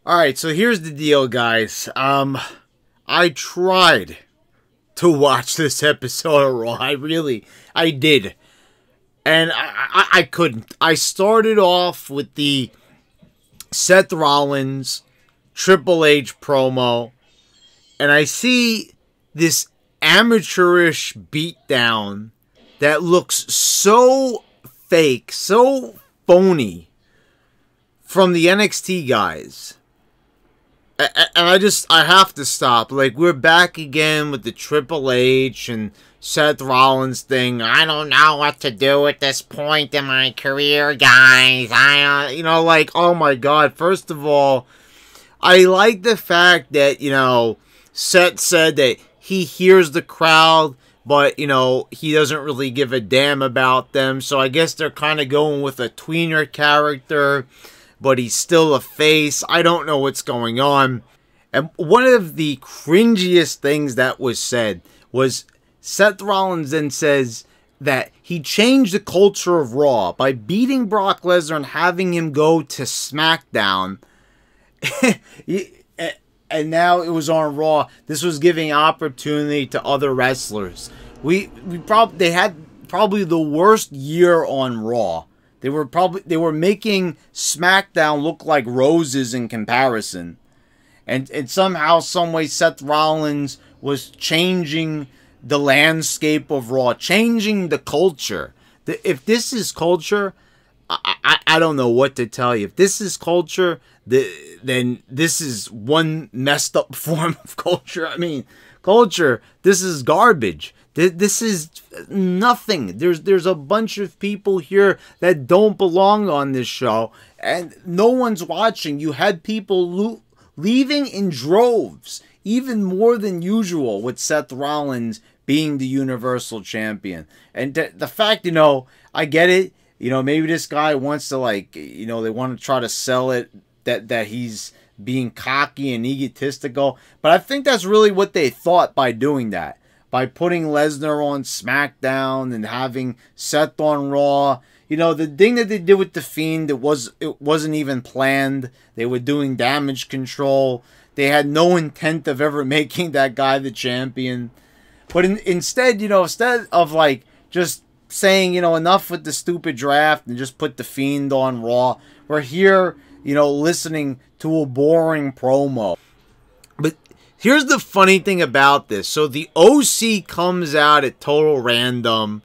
Alright, so here's the deal, guys. I tried to watch this episode of Raw. I did. And I couldn't. I started off with the Seth Rollins Triple H promo, and I see this amateurish beatdown that looks so fake, so phony from the NXT guys. And I have to stop. Like, we're back again with the Triple H and Seth Rollins thing. I don't know what to do at this point in my career, guys. Like, oh my God. First of all, I like the fact that, Seth said that he hears the crowd, but, he doesn't really give a damn about them. So I guess they're kind of going with a tweener character, but he's still a face. I don't know what's going on. And one of the cringiest things that was said was Seth Rollins then says that he changed the culture of Raw by beating Brock Lesnar and having him go to SmackDown. And now it was on Raw. This was giving opportunity to other wrestlers. They had probably the worst year on Raw. They were making SmackDown look like roses in comparison. And somehow, some way, Seth Rollins was changing the landscape of Raw, changing the culture. If this is culture, I don't know what to tell you. If this is culture, then this is one messed up form of culture. I mean, culture, this is garbage. This is nothing. There's a bunch of people here that don't belong on this show, and no one's watching. You had people leaving in droves, even more than usual, with Seth Rollins being the Universal Champion. And the fact, I get it. Maybe this guy wants to, they want to try to sell it that he's being cocky and egotistical. But I think that's really what they thought by doing that. By putting Lesnar on SmackDown and having Seth on Raw. The thing that they did with The Fiend, it wasn't even planned. They were doing damage control. They had no intent of ever making that guy the champion. But instead of just saying, enough with the stupid draft and just put The Fiend on Raw, we're here, listening to a boring promo. But here's the funny thing about this. So the OC comes out at total random.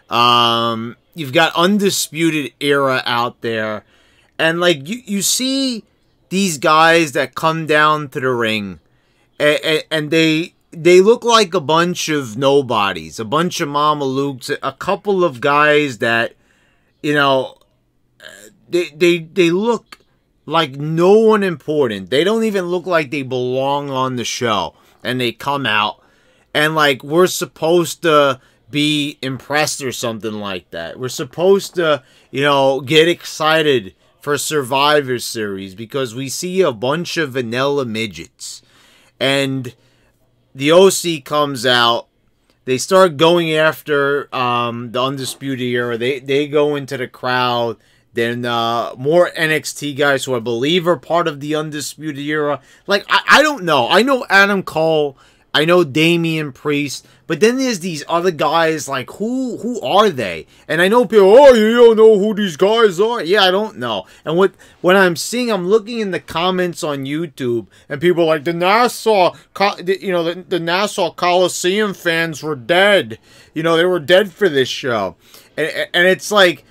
You've got Undisputed Era out there. And, you see these guys that come down to the ring. And they look like a bunch of nobodies. A bunch of Mama Lukes. A couple of guys that, they look like no one important. They don't even look like they belong on the show. And they come out. And, we're supposed to be impressed or something like that. We're supposed to, get excited for Survivor Series because we see a bunch of vanilla midgets. And the OC comes out. They start going after the Undisputed Era. They go into the crowd. Then more NXT guys who I believe are part of the Undisputed Era. I don't know. I know Adam Cole. I know Damian Priest. But then there's these other guys, who are they? And I know people, you don't know who these guys are? Yeah, I don't know. And when I'm seeing, I'm looking in the comments on YouTube, and people are like, the Nassau Coliseum fans were dead. They were dead for this show. And it's like,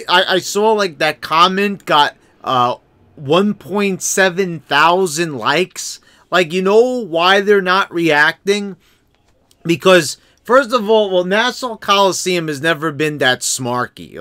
I saw, that comment got 1.7 thousand likes. Why they're not reacting? Because, first of all, Nassau Coliseum has never been that smarky.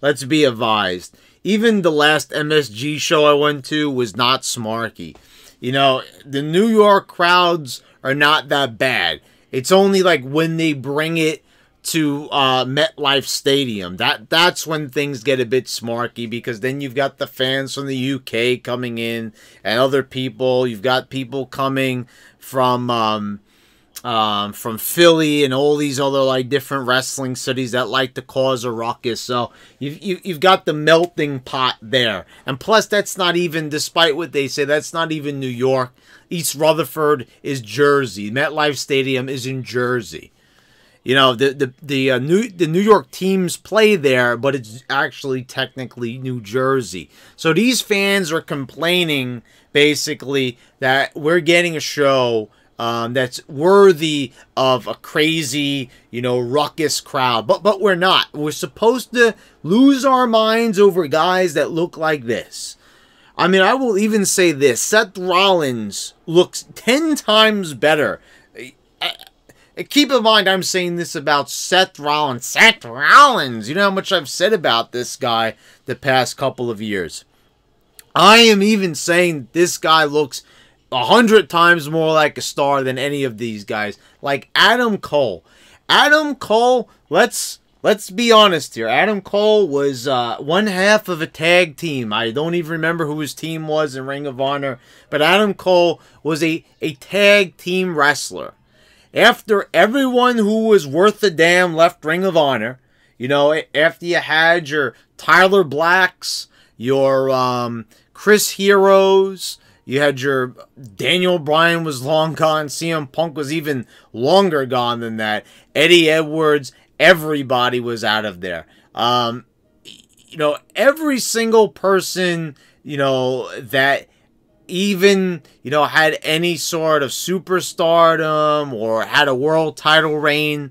Let's be advised. Even the last MSG show I went to was not smarky. The New York crowds are not that bad. It's only when they bring it to MetLife Stadium. That's when things get a bit smarky, because then you've got the fans from the UK coming in and other people. You've got people coming from from Philly and all these other like different wrestling cities that like to cause a ruckus. So you've got the melting pot there, and plus that's not even, despite what they say, that's not even New York. East Rutherford is Jersey. MetLife Stadium is in Jersey. You know, the New York teams play there, but it's actually technically New Jersey. So these fans are complaining basically that we're getting a show that's worthy of a crazy, you know, ruckus crowd. But we're not. We're supposed to lose our minds over guys that look like this. I mean, I will even say this. Seth Rollins looks 10 times better. Keep in mind, I'm saying this about Seth Rollins. Seth Rollins! You know how much I've said about this guy the past couple of years. I am even saying this guy looks 100 times more like a star than any of these guys. Like Adam Cole. Adam Cole, let's be honest here. Adam Cole was one half of a tag team. I don't even remember who his team was in Ring of Honor. But Adam Cole was a tag team wrestler. After everyone who was worth a damn left Ring of Honor, you know, after you had your Tyler Blacks, your Chris Heroes, you had your Daniel Bryan was long gone, CM Punk was even longer gone than that, Eddie Edwards, everybody was out of there. You know, every single person, you know, that even, you know, had any sort of superstardom or had a world title reign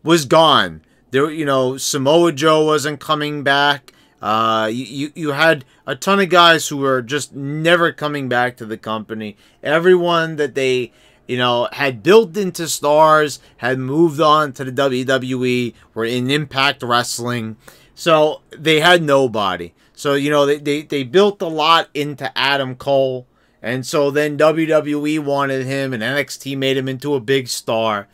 was gone. There, you know, Samoa Joe wasn't coming back. You had a ton of guys who were just never coming back to the company. Everyone that they, you know, had built into stars had moved on to the WWE, were in Impact Wrestling. So they had nobody. So, you know, they built a lot into Adam Cole. And so then WWE wanted him, and NXT made him into a big star.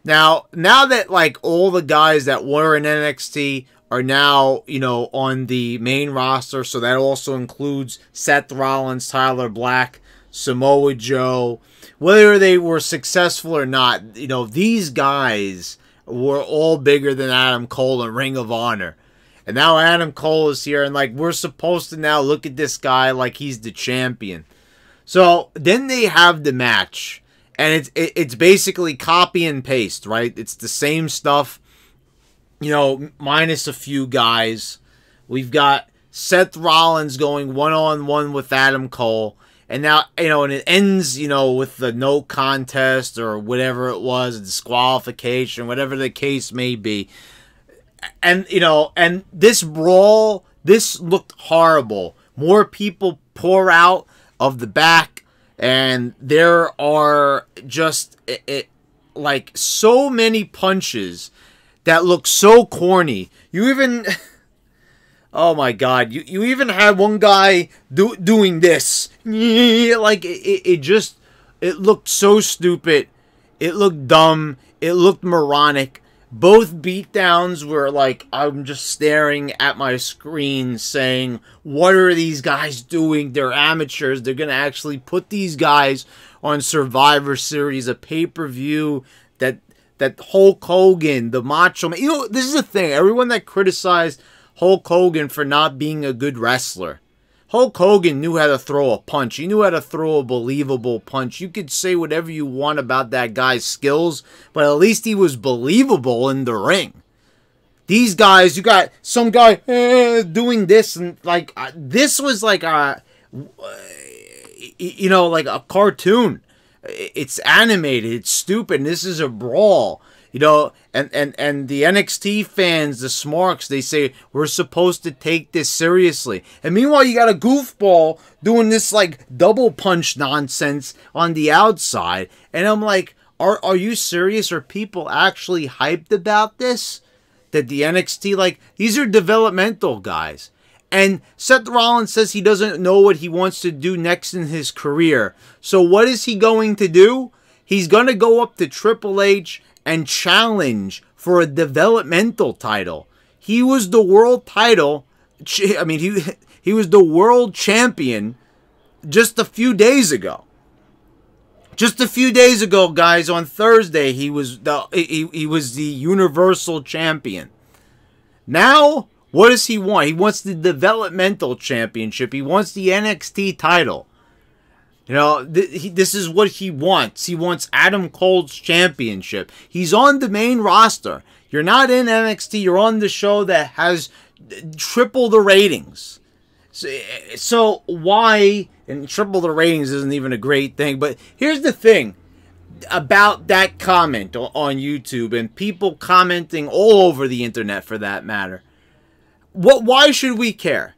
Now that, like, all the guys that were in NXT are now, you know, on the main roster, so that also includes Seth Rollins, Tyler Black, Samoa Joe. Whether they were successful or not, you know, these guys were all bigger than Adam Cole in Ring of Honor. And now Adam Cole is here, and, like, we're supposed to now look at this guy like he's the champion. So then they have the match, and it's basically copy and paste, right? It's the same stuff, you know, minus a few guys. We've got Seth Rollins going one-on-one with Adam Cole, and now, you know, and it ends, you know, with the no contest or whatever it was, a disqualification, whatever the case may be. And, you know, and this brawl, this looked horrible. More people pour out of the back, and there are just like so many punches that look so corny. You even oh my god, you even had one guy doing this, like it looked so stupid, it looked dumb, it looked moronic. Both beatdowns were like, I'm just staring at my screen saying, what are these guys doing? They're amateurs. They're going to actually put these guys on Survivor Series, a pay-per-view that Hulk Hogan, the Macho Man. You know, this is the thing. Everyone that criticized Hulk Hogan for not being a good wrestler. Hulk Hogan knew how to throw a punch. He knew how to throw a believable punch. You could say whatever you want about that guy's skills, but at least he was believable in the ring. These guys, you got some guy doing this, and like this was like a, you know, like a cartoon. It's animated. It's stupid. And this is a brawl. You know, and the NXT fans, the smarks, they say, we're supposed to take this seriously. And meanwhile, you got a goofball doing this, like, double punch nonsense on the outside. And I'm like, are you serious? Are people actually hyped about this? That the NXT, like, these are developmental guys. And Seth Rollins says he doesn't know what he wants to do next in his career. So what is he going to do? He's going to go up to Triple H and challenge for a developmental title. He was the world title. I mean, he was the world champion just a few days ago. Just a few days ago, guys, on Thursday, he was the Universal Champion. Now, what does he want? He wants the Developmental Championship. He wants the NXT title. You know, this is what he wants. He wants Adam Cole's championship. He's on the main roster. You're not in NXT. You're on the show that has triple the ratings. So why... And triple the ratings isn't even a great thing. But here's the thing about that comment on YouTube and people commenting all over the internet for that matter. Why should we care?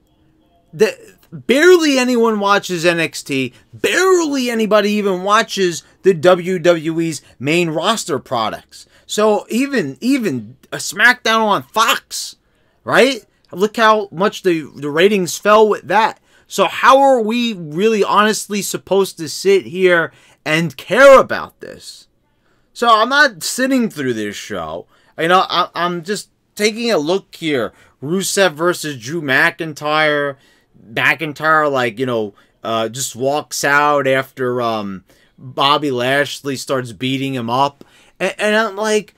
Barely anyone watches NXT. Barely anybody even watches the WWE's main roster products. So even a SmackDown on Fox, right? Look how much the ratings fell with that. So how are we really honestly supposed to sit here and care about this? So I'm not sitting through this show. You know, I'm just taking a look here. Rusev versus Drew McIntyre. McIntyre, like, you know, just walks out after Bobby Lashley starts beating him up. And I'm like,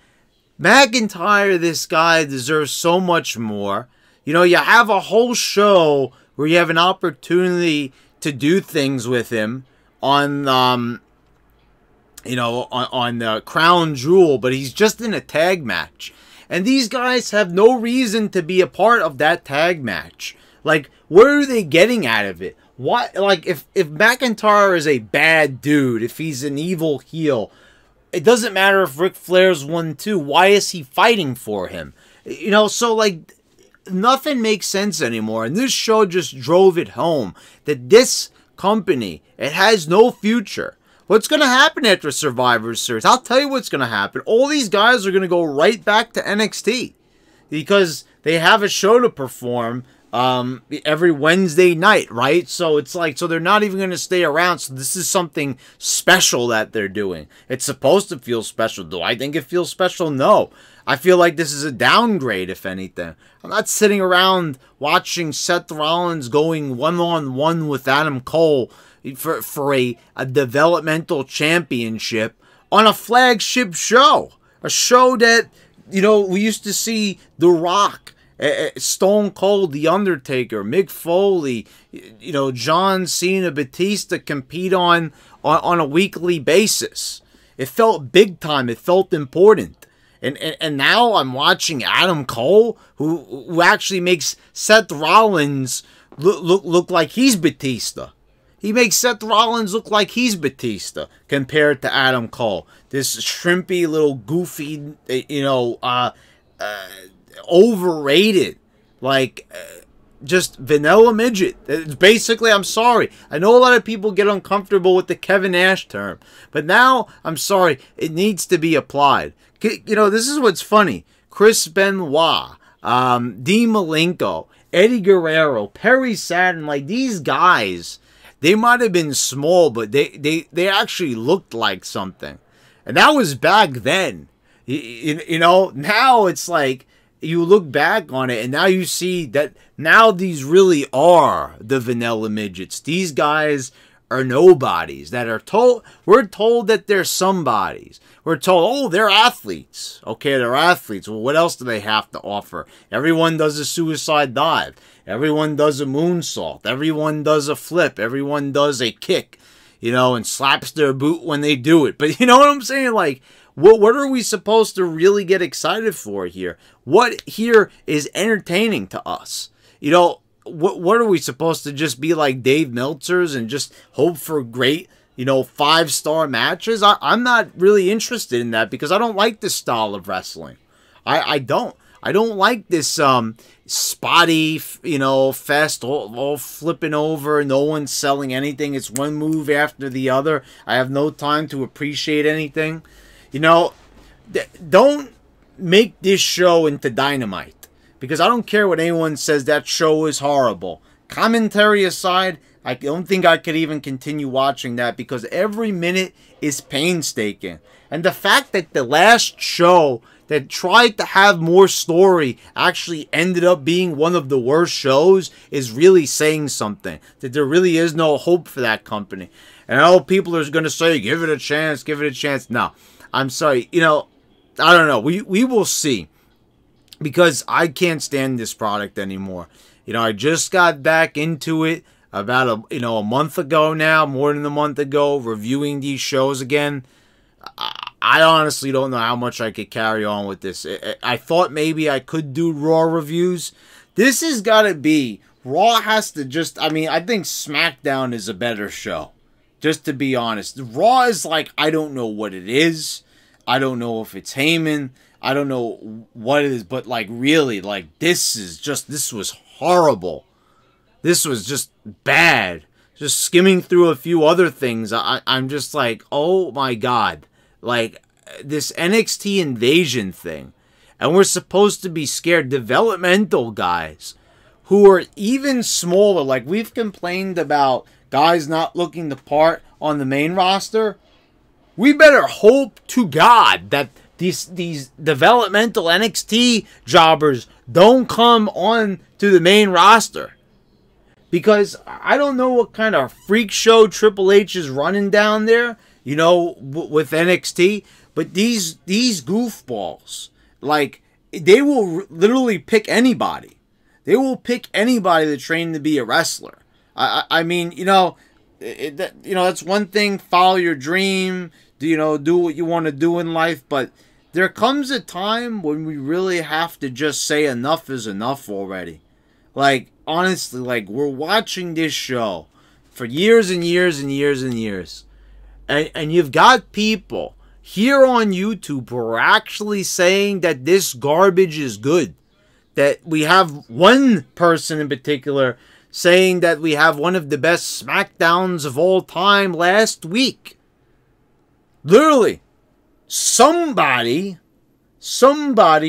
McIntyre, this guy deserves so much more. You know, you have a whole show where you have an opportunity to do things with him on, you know, on the Crown Jewel, but he's just in a tag match. And these guys have no reason to be a part of that tag match. Like, what are they getting out of it? What, like, if McIntyre is a bad dude, if he's an evil heel, it doesn't matter if Ric Flair's won too. Why is he fighting for him? You know, so, like, nothing makes sense anymore. And this show just drove it home that this company, it has no future. What's going to happen after Survivor Series? I'll tell you what's going to happen. All these guys are going to go right back to NXT because they have a show to perform every Wednesday night, right? So it's like, so they're not even going to stay around. So this is something special that they're doing. It's supposed to feel special. Do I think it feels special? No. I feel like this is a downgrade, if anything. I'm not sitting around watching Seth Rollins going one-on-one with Adam Cole for a developmental championship on a flagship show. A show that, you know, we used to see The Rock, Stone Cold, The Undertaker, Mick Foley, you know, John Cena, Batista compete on a weekly basis. It felt big time. It felt important. And now I'm watching Adam Cole, who actually makes Seth Rollins look like he's Batista. He makes Seth Rollins look like he's Batista compared to Adam Cole. This shrimpy little goofy, you know, overrated, like, just vanilla midget. It's basically, I'm sorry. I know a lot of people get uncomfortable with the Kevin Nash term, but now, I'm sorry, it needs to be applied. You know, this is what's funny. Chris Benoit, Dean Malenko, Eddie Guerrero, Perry Saturn, like, these guys, they might have been small, but they actually looked like something. And that was back then. You know, now it's like, you look back on it, and now you see that now these really are the vanilla midgets. These guys are nobodies that are told, we're told that they're somebodies. We're told, oh, they're athletes. Okay, they're athletes. Well, what else do they have to offer? Everyone does a suicide dive. Everyone does a moonsault. Everyone does a flip. Everyone does a kick, you know, and slaps their boot when they do it. But you know what I'm saying? Like, what are we supposed to really get excited for here? What here is entertaining to us? You know, what are we supposed to just be like Dave Meltzer's and just hope for great, you know, 5-star matches? I'm not really interested in that because I don't like this style of wrestling. I don't. I don't like this spotty, you know, fest, all flipping over. No one's selling anything. It's one move after the other. I have no time to appreciate anything. You know, don't make this show into Dynamite. Because I don't care what anyone says, that show is horrible. Commentary aside, I don't think I could even continue watching that because every minute is painstaking. And the fact that the last show that tried to have more story actually ended up being one of the worst shows is really saying something. That there really is no hope for that company. And I know people are going to say, give it a chance, give it a chance. No, I'm sorry. You know, I don't know. We will see. Because I can't stand this product anymore. You know, I just got back into it about a month ago now, more than a month ago, reviewing these shows again. I honestly don't know how much I could carry on with this. I thought maybe I could do Raw reviews. This has got to be, Raw has to just, I mean, I think SmackDown is a better show. Just to be honest. Raw is like, I don't know what it is. I don't know if it's Heyman. I don't know what it is, but like really, like this was horrible. This was just bad. Just skimming through a few other things, I'm just like, oh my God. Like this NXT invasion thing. And we're supposed to be scared. Developmental guys who are even smaller. Like we've complained about guys not looking the part on the main roster. We better hope to God that these developmental NXT jobbers don't come on to the main roster. Because I don't know what kind of freak show Triple H is running down there, you know, with NXT. But these goofballs, like, they will literally pick anybody. They will pick anybody to train to be a wrestler. I mean, you know, that's one thing, follow your dream, do what you want to do in life, but there comes a time when we really have to just say enough is enough already. Like, honestly, like, we're watching this show for years and years and years and years. And you've got people here on YouTube who are actually saying that this garbage is good. That we have one person in particular saying that we have one of the best SmackDowns of all time last week. Literally. Somebody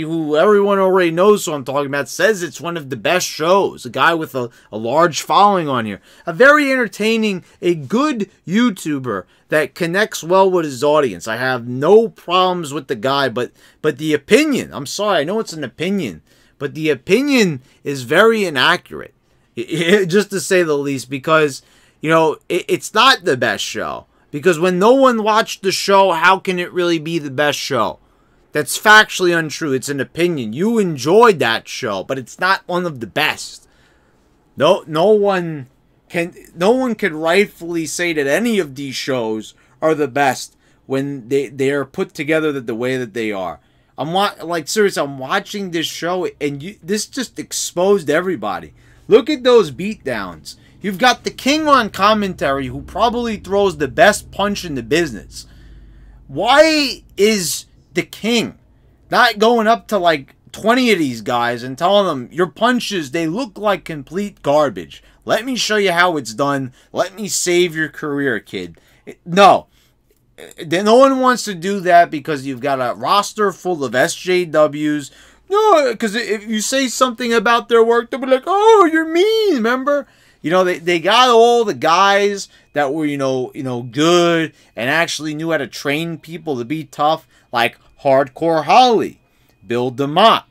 who everyone already knows who I'm talking about says it's one of the best shows. A guy with a large following on here. A very entertaining, a good YouTuber that connects well with his audience. I have no problems with the guy, but the opinion, I'm sorry, I know it's an opinion, but the opinion is very inaccurate. Just to say the least, because, you know, it's not the best show. Because when no one watched the show, how can it really be the best show? That's factually untrue. It's an opinion. You enjoyed that show, but it's not one of the best. No one can rightfully say that any of these shows are the best when they are put together the way that they are. Seriously, I'm watching this show, and this just exposed everybody. Look at those beatdowns. You've got the King on commentary who probably throws the best punch in the business. Why is the King not going up to like 20 of these guys and telling them, your punches, they look like complete garbage. Let me show you how it's done. Let me save your career, kid. No. No one wants to do that because you've got a roster full of SJWs. No, because if you say something about their work, they'll be like, oh, you're mean, remember? You know, they got all the guys that were, you know, good and actually knew how to train people to be tough, like Hardcore Holly, Bill DeMott.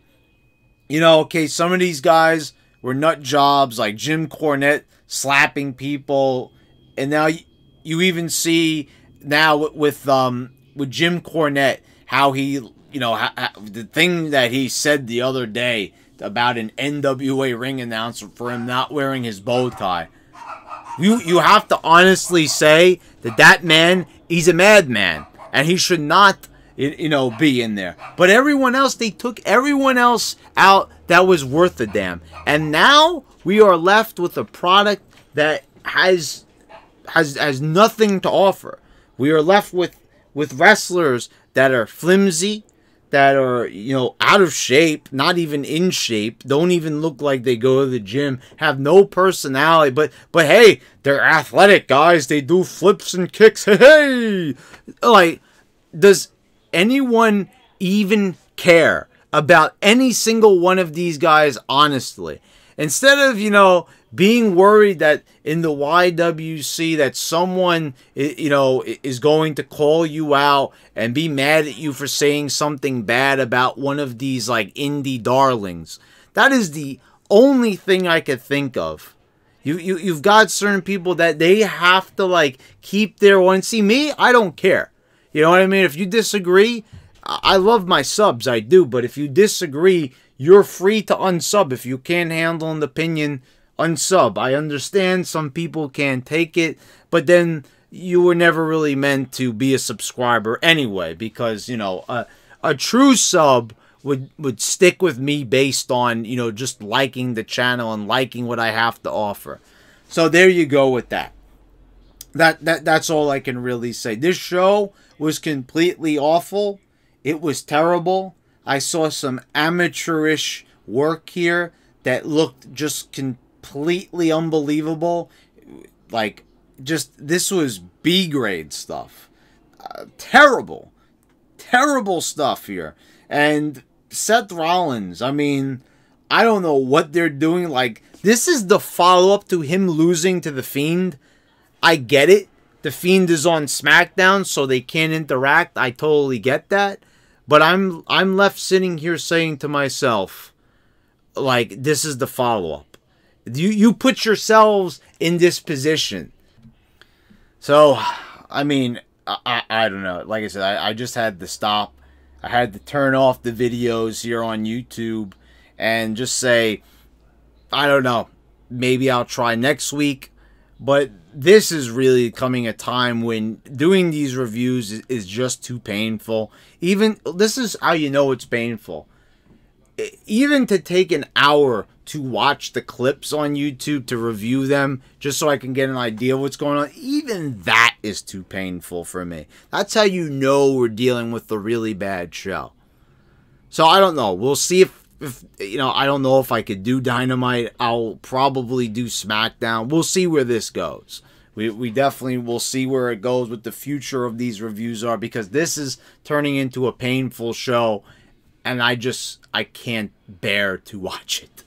You know, okay, some of these guys were nut jobs, like Jim Cornette slapping people, and now you even see now with Jim Cornette how he, you know, the thing that he said the other day about an NWA ring announcer for him not wearing his bow tie. You have to honestly say that man, he's a madman, and he should not, you know, be in there. But everyone else, they took everyone else out that was worth a damn. And now we are left with a product that has nothing to offer. We are left with wrestlers that are flimsy, that are, you know, out of shape, not even in shape, don't even look like they go to the gym, have no personality, but hey, they're athletic guys, they do flips and kicks, hey! Like, does anyone even care about any single one of these guys, honestly? Instead of, being worried that in the YWC that someone, is going to call you out and be mad at you for saying something bad about one of these, like, indie darlings. That is the only thing I could think of. You've got certain people that they have to, like, keep their one. See, me, I don't care. You know what I mean? If you disagree, I love my subs, I do. But if you disagree, you're free to unsub. If you can't handle an opinion, unsub. I understand some people can't take it, but then you were never really meant to be a subscriber anyway, because, a true sub would stick with me based on, just liking the channel and liking what I have to offer. So there you go with that. That's all I can really say. This show was completely awful. It was terrible. I saw some amateurish work here that looked just completely unbelievable. Like, this was B-grade stuff. Terrible stuff here. And Seth Rollins, I mean, I don't know what they're doing. Like, this is the follow-up to him losing to The Fiend. I get it. The Fiend is on SmackDown, so they can't interact. I totally get that. But I'm left sitting here saying to myself, like, this is the follow-up. You put yourselves in this position. So, I mean, I don't know. Like I said, I just had to stop. I had to turn off the videos here on YouTube and just say, I don't know, maybe I'll try next week. But this is really coming a time when doing these reviews is just too painful. Even, this is how you know it's painful. Even to take an hour to watch the clips on YouTube to review them, just so I can get an idea of what's going on, even that is too painful for me. That's how you know we're dealing with a really bad show. So I don't know. We'll see if I don't know if I could do Dynamite. I'll probably do SmackDown. We'll see where this goes. We definitely will see where it goes, what the future of these reviews are, because this is turning into a painful show, and I can't bear to watch it.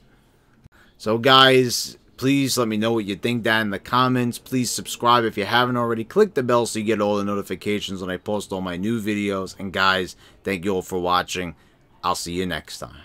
So guys, please let me know what you think down in the comments. Please subscribe if you haven't already. Click the bell so you get all the notifications when I post all my new videos. And guys, thank you all for watching. I'll see you next time.